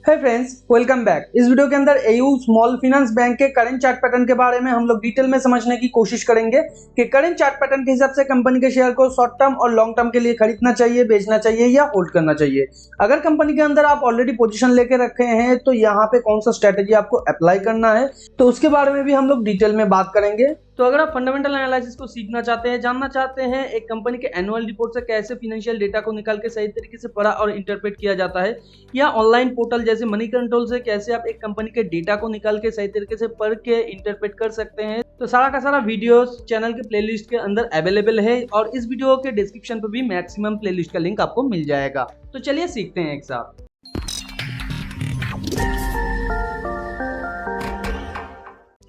Hi friends, welcome back. इस video के अंदर एयू स्मॉल फाइनेंस बैंक के करंट चार्ट पैटर्न के बारे में हम लोग डिटेल में समझने की कोशिश करेंगे कि करंट चार्ट पैटर्न के हिसाब से कंपनी के शेयर को शॉर्ट टर्म और लॉन्ग टर्म के लिए खरीदना चाहिए, बेचना चाहिए या होल्ड करना चाहिए। अगर कंपनी के अंदर आप ऑलरेडी पोजीशन लेके रखे हैं तो यहाँ पे कौन सा स्ट्रेटेजी आपको अप्लाई करना है, तो उसके बारे में भी हम लोग डिटेल में बात करेंगे। तो अगर आप फंडामेंटल एनालिसिस को सीखना चाहते हैं, जानना चाहते हैं एक कंपनी के एनुअल रिपोर्ट से कैसे फाइनेंशियल डेटा को निकाल के सही तरीके से पढ़ा और इंटरप्रेट किया जाता है, या ऑनलाइन पोर्टल जैसे मनी कंट्रोल से कैसे आप एक कंपनी के डेटा को निकाल के सही तरीके से पढ़ के इंटरप्रेट कर सकते हैं, तो सारा का सारा वीडियोस चैनल के प्लेलिस्ट के अंदर अवेलेबल है और इस वीडियो के डिस्क्रिप्शन पर भी मैक्सिमम प्लेलिस्ट का लिंक आपको मिल जाएगा। तो चलिए सीखते हैं एक साथ।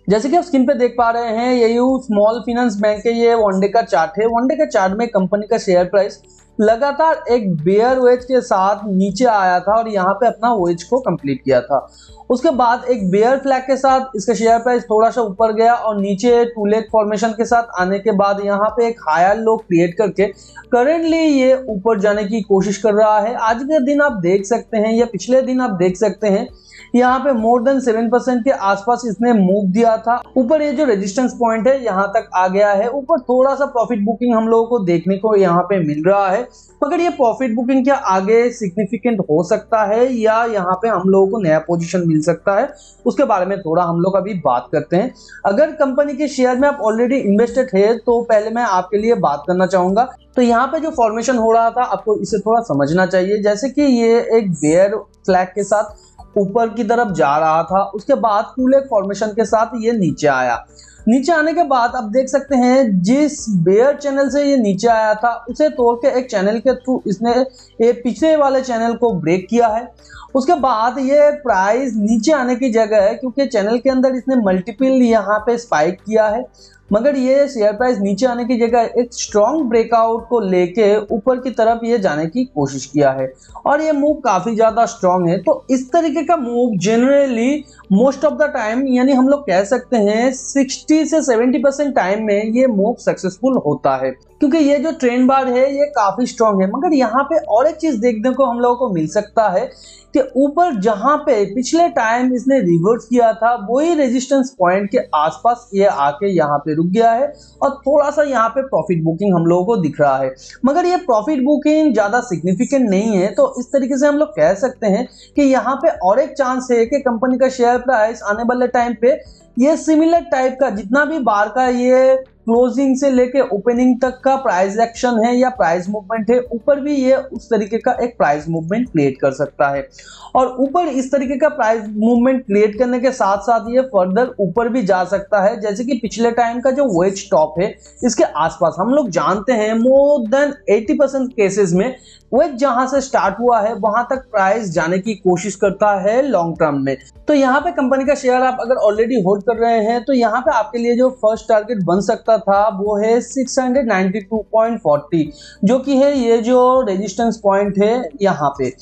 जैसे कि आप स्क्रीन पे देख पा रहे हैं, ये स्मॉल फाइनेंस बैंक के ये वनडे का चार्ट है। वनडे के चार्ट में कंपनी का शेयर प्राइस लगातार एक बेयर वेज के साथ नीचे आया था और यहाँ पे अपना वेज को कंप्लीट किया था। उसके बाद एक बेयर फ्लैग के साथ इसका शेयर प्राइस थोड़ा सा ऊपर गया और नीचे टू लेग फॉर्मेशन के साथ आने के बाद यहाँ पे एक हायर लो क्रिएट करके करेंटली ये ऊपर जाने की कोशिश कर रहा है। आज के दिन आप देख सकते हैं या पिछले दिन आप देख सकते हैं, यहाँ पे मोर देन 7% के आसपास इसने मूव दिया था। ऊपर ये जो रेजिस्टेंस पॉइंट है यहाँ तक आ गया है। ऊपर थोड़ा सा प्रॉफिट बुकिंग हम लोगों को देखने को यहाँ पे मिल रहा है, मगर ये प्रॉफिट बुकिंग क्या आगे सिग्निफिकेंट हो सकता है या यहाँ पे हम लोगों को नया पोजीशन मिल सकता है, उसके बारे में थोड़ा हम लोग अभी बात करते हैं। अगर कंपनी के शेयर में आप ऑलरेडी इन्वेस्टेड है तो पहले मैं आपके लिए बात करना चाहूंगा। तो यहाँ पे जो फॉर्मेशन हो रहा था आपको इसे थोड़ा समझना चाहिए। जैसे कि ये एक बेयर फ्लैग के साथ ऊपर की तरफ जा रहा था, उसके बाद टू लेग फॉर्मेशन के साथ ये नीचे आया। नीचे आने के बाद आप देख सकते हैं जिस बेयर चैनल से ये नीचे आया था उसे तोड़ के एक चैनल के थ्रू इसने ये पिछले वाले चैनल को ब्रेक किया है। उसके बाद ये प्राइस नीचे आने की जगह है, क्योंकि चैनल के अंदर इसने मल्टीपल यहाँ पे स्पाइक किया है, मगर ये शेयर प्राइस नीचे आने की जगह एक स्ट्रॉन्ग ब्रेकआउट को लेके ऊपर की तरफ ये जाने की कोशिश किया है और ये मूव काफी ज्यादा स्ट्रॉन्ग है। तो इस तरीके का move generally most of the time, यानी हम लोग कह सकते हैं 60 से 70% टाइम में ये मूव सक्सेसफुल होता है, क्योंकि ये जो ट्रेंड बार है ये काफी स्ट्रॉन्ग है। मगर यहाँ पे और एक चीज देखने को हम लोगों को मिल सकता है कि ऊपर जहां पे पिछले टाइम इसने रिवर्स किया था वही रेजिस्टेंस पॉइंट के आसपास ये आके यहाँ पे रुक गया है और थोड़ा सा यहाँ पे प्रॉफिट बुकिंग हम लोगों को दिख रहा है, मगर ये प्रॉफिट बुकिंग ज्यादा सिग्निफिकेंट नहीं है। तो इस तरीके से हम लोग कह सकते हैं कि यहाँ पे और एक चांस है कि कंपनी का शेयर प्राइस आने वाले टाइम पे ये सिमिलर टाइप का जितना भी बार का ये क्लोजिंग से लेके ओपनिंग तक का प्राइस एक्शन है या प्राइस मूवमेंट है, ऊपर भी ये उस तरीके का एक प्राइस मूवमेंट क्रिएट कर सकता है। और ऊपर इस तरीके का प्राइस मूवमेंट क्रिएट करने के साथ साथ ये फर्दर ऊपर भी जा सकता है। जैसे कि पिछले टाइम का जो वेज टॉप है इसके आसपास हम लोग जानते हैं मोर देन 80% केसेस में वेज जहां से स्टार्ट हुआ है वहां तक प्राइस जाने की कोशिश करता है लॉन्ग टर्म में। तो यहाँ पे कंपनी का शेयर आप अगर ऑलरेडी होल्ड कर रहे हैं तो यहाँ पे आपके लिए जो फर्स्ट टारगेट बन सकता था वो है 692.40, जो कि है ये जो रेजिस्टेंस पॉइंट है यहाँ पे,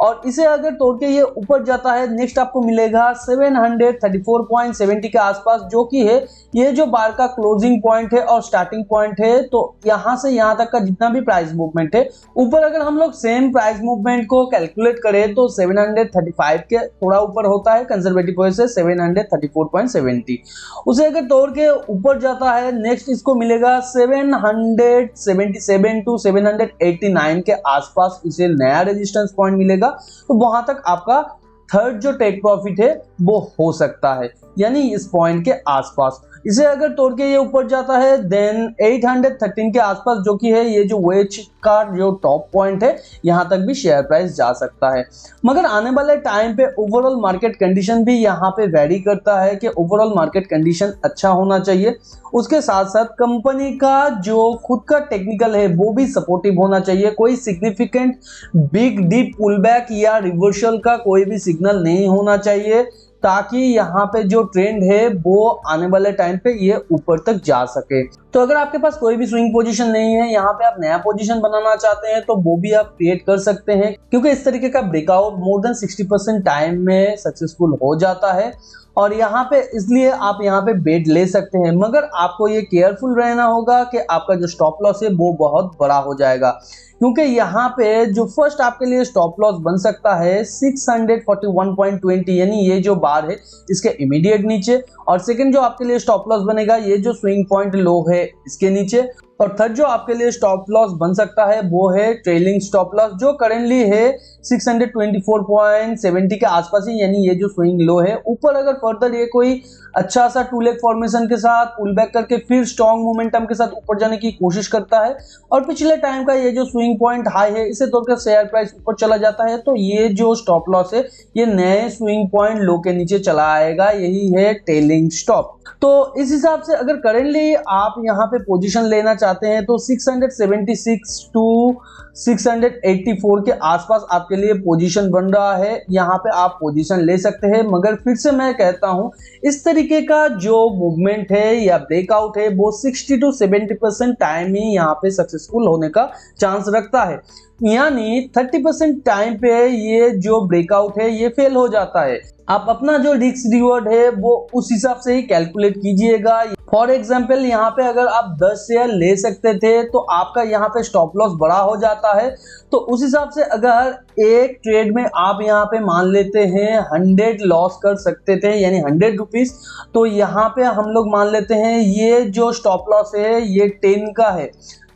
और इसे अगर तोड़ के ये ऊपर जाता है नेक्स्ट आपको मिलेगा 734.70 के आसपास, जो कि है ये जो बार का क्लोजिंग पॉइंट है और स्टार्टिंग पॉइंट है। तो यहाँ से यहाँ तक का जितना भी प्राइस मूवमेंट है ऊपर, अगर हम लोग सेम प्राइस मूवमेंट को कैलकुलेट करें तो 735 के थोड़ा ऊपर होता है, कंजर्वेटिव वजह से 734.70। उसे अगर तोड़ के ऊपर जाता है नेक्स्ट इसको मिलेगा 777 टू 789 के आसपास इसे नया रेजिस्टेंस पॉइंट मिलेगा। तो वहां तक आपका थर्ड जो टेक प्रॉफिट है वो हो सकता है, यानी इस पॉइंट के आसपास। इसे अगर तोड़ के ये ऊपर जाता है देन 813 के आसपास, जो कि है ये जो वेज का जो टॉप पॉइंट है, यहां तक भी शेयर प्राइस जा सकता है। मगर आने वाले टाइम पे ओवरऑल मार्केट कंडीशन भी यहाँ पे वेरी करता है कि ओवरऑल मार्केट कंडीशन अच्छा होना चाहिए, उसके साथ साथ कंपनी का जो खुद का टेक्निकल है वो भी सपोर्टिव होना चाहिए। कोई significant big deep pull back या रिवर्सल का कोई भी सिग्नल नहीं होना चाहिए, ताकि यहाँ पे जो ट्रेंड है वो आने वाले टाइम पे ये ऊपर तक जा सके। तो अगर आपके पास कोई भी स्विंग पोजीशन नहीं है, यहाँ पे आप नया पोजीशन बनाना चाहते हैं, तो वो भी आप क्रिएट कर सकते हैं, क्योंकि इस तरीके का ब्रेकआउट मोर देन 60% टाइम में सक्सेसफुल हो जाता है और यहाँ पे इसलिए आप यहाँ पे बेट ले सकते हैं। मगर आपको ये केयरफुल रहना होगा कि आपका जो स्टॉप लॉस है वो बहुत बड़ा हो जाएगा, क्योंकि यहाँ पे जो फर्स्ट आपके लिए स्टॉप लॉस बन सकता है 641.20 यानी ये जो बार है इसके इमीडिएट नीचे, और सेकंड जो आपके लिए स्टॉप लॉस बनेगा ये जो स्विंग पॉइंट लो है इसके नीचे, और थर्ड जो आपके लिए स्टॉप लॉस बन सकता है वो है ट्रेलिंग स्टॉप लॉस जो करेंटली है 624.70 के आसपास ही, यानी ये जो स्विंग लो है। ऊपर अगर फर्दर ये कोई अच्छा सा टू लेग फॉर्मेशन के साथ पुल बैक करके फिर स्ट्रॉन्ग मोमेंटम के साथ ऊपर जाने की कोशिश करता है और पिछले टाइम का ये जो स्विंग पॉइंट हाई है इसे तोड़कर शेयर प्राइस ऊपर चला जाता है, तो ये जो स्टॉप लॉस है ये नए स्विंग पॉइंट लो के नीचे चला आएगा, यही है टेलिंग स्टॉप। तो इस हिसाब से अगर करेंटली आप यहाँ पे पोजीशन लेना चाहते हैं तो 676 टू 684 के आसपास आपके लिए पोजीशन बन रहा है, यहाँ पे आप पोजीशन ले सकते हैं। मगर फिर से मैं कहता हूँ इस तरीके का जो मूवमेंट है या ब्रेकआउट है वो 60 टू 70% टाइम ही यहाँ पे सक्सेसफुल होने का चांस रखता है, यानी 30% टाइम पे ये जो ब्रेकआउट है ये फेल हो जाता है। आप अपना जो रिस्क रिवॉर्ड है वो उस हिसाब से ही कैलकुलेट कीजिएगा। फॉर एग्जाम्पल यहाँ पे अगर आप 10 शेयर ले सकते थे तो आपका यहाँ पे स्टॉप लॉस बड़ा हो जाता है, तो उस हिसाब से अगर एक ट्रेड में आप यहाँ पे मान लेते हैं 100 लॉस कर सकते थे यानी 100 रुपीज, तो यहाँ पे हम लोग मान लेते हैं ये जो स्टॉप लॉस है ये 10 का है,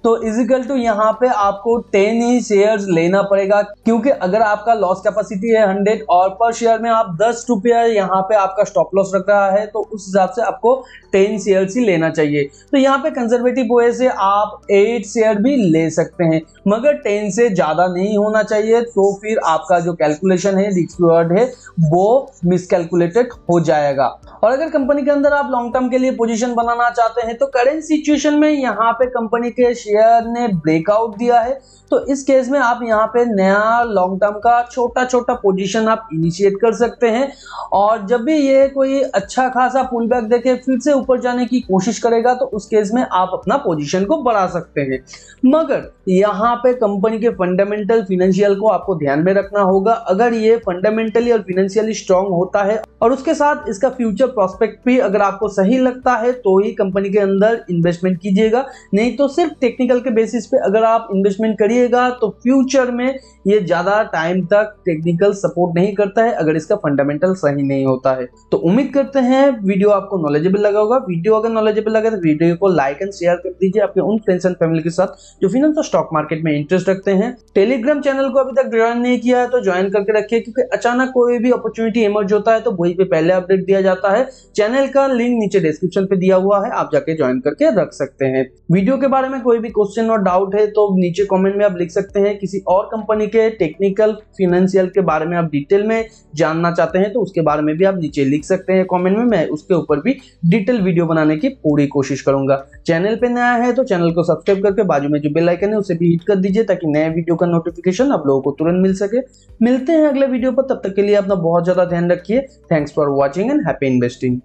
तो इजिकल टू यहाँ पे आपको 10 ही शेयर्स लेना पड़ेगा, क्योंकि अगर आपका लॉस कैपेसिटी है 100 और पर शेयर में आप 10 रुपया यहाँ पे आपका स्टॉप लॉस रख रहा है, तो उस हिसाब से आपको 10 शेयर्स ही लेना चाहिए। तो यहाँ पे कंजर्वेटिव वे से आप 8 शेयर भी ले सकते हैं, मगर 10 से ज्यादा नहीं होना चाहिए, तो फिर आपका जो कैलकुलेशन है रिस्क रिवॉर्ड है वो मिसकैलकुलेटेड हो जाएगा। और अगर कंपनी के अंदर आप लॉन्ग टर्म के लिए पोजीशन बनाना चाहते हैं तो करेंट सिचुएशन में यहाँ पे कंपनी के शेयर ने ब्रेकआउट दिया है, तो इस केस में आप यहाँ पे नया लॉन्ग टर्म का छोटा छोटा पोजीशन आप इनिशिएट कर सकते हैं, और जब भी ये कोई अच्छा खासा पुल बैक देके फिर से ऊपर जाने की कोशिश करेगा तो उस केस में आप अपना पोजीशन को बढ़ा सकते हैं। मगर यहाँ पे कंपनी के फंडामेंटल फिनेंशियल को आपको ध्यान में रखना होगा। अगर ये फंडामेंटली और फिनेंशियली स्ट्रांग होता है और उसके साथ इसका फ्यूचर प्रोस्पेक्ट भी अगर आपको सही लगता है तो ही कंपनी के अंदर इन्वेस्टमेंट कीजिएगा, नहीं तो सिर्फ टेक्निकल के बेसिस पे अगर आप इन्वेस्टमेंट करिएगा तो फ्यूचर में ये ज्यादा टाइम तक टेक्निकल सपोर्ट नहीं करता है अगर इसका फंडामेंटल सही नहीं होता है। तो उम्मीद करते हैं वीडियो आपको नॉलेजेबल लगा होगा। वीडियो अगर नॉलेजेबल लगे तो वीडियो को लाइक एंड शेयर कर दीजिए आपके उन फ्रेंड्स एंड फैमिली के साथ जो फाइनेंस और स्टॉक मार्केट में इंटरेस्ट रखते हैं। टेलीग्राम चैनल को अभी तक ज्वाइन नहीं किया है तो ज्वाइन करके रखिए, क्योंकि अचानक कोई भी अपॉर्चुनिटी इमर्ज होता है तो वही पे पहले अपडेट दिया जाता है। चैनल का लिंक नीचे डिस्क्रिप्शन पे दिया हुआ है, आप जाके ज्वाइन करके रख सकते हैं। वीडियो के बारे में कोई भी क्वेश्चन और डाउट है तो नीचे कमेंट में आप लिख सकते हैं। किसी और कंपनी के टेक्निकल फाइनेंशियल के बारे में आप डिटेल में जानना चाहते हैं तो उसके बारे में भी आप नीचे लिख सकते हैं कमेंट में, मैं उसके ऊपर भी डिटेल वीडियो बनाने की पूरी कोशिश करूंगा। चैनल पे नया है तो चैनल को सब्सक्राइब करके बाजू में जो बेल आइकन है उसे भी हिट कर दीजिए ताकि नए वीडियो का नोटिफिकेशन आप लोगों को तुरंत मिल सके। मिलते हैं अगले वीडियो पर, तब तक के लिए अपना बहुत ज्यादा ध्यान रखिए। Thanks for watching and happy investing.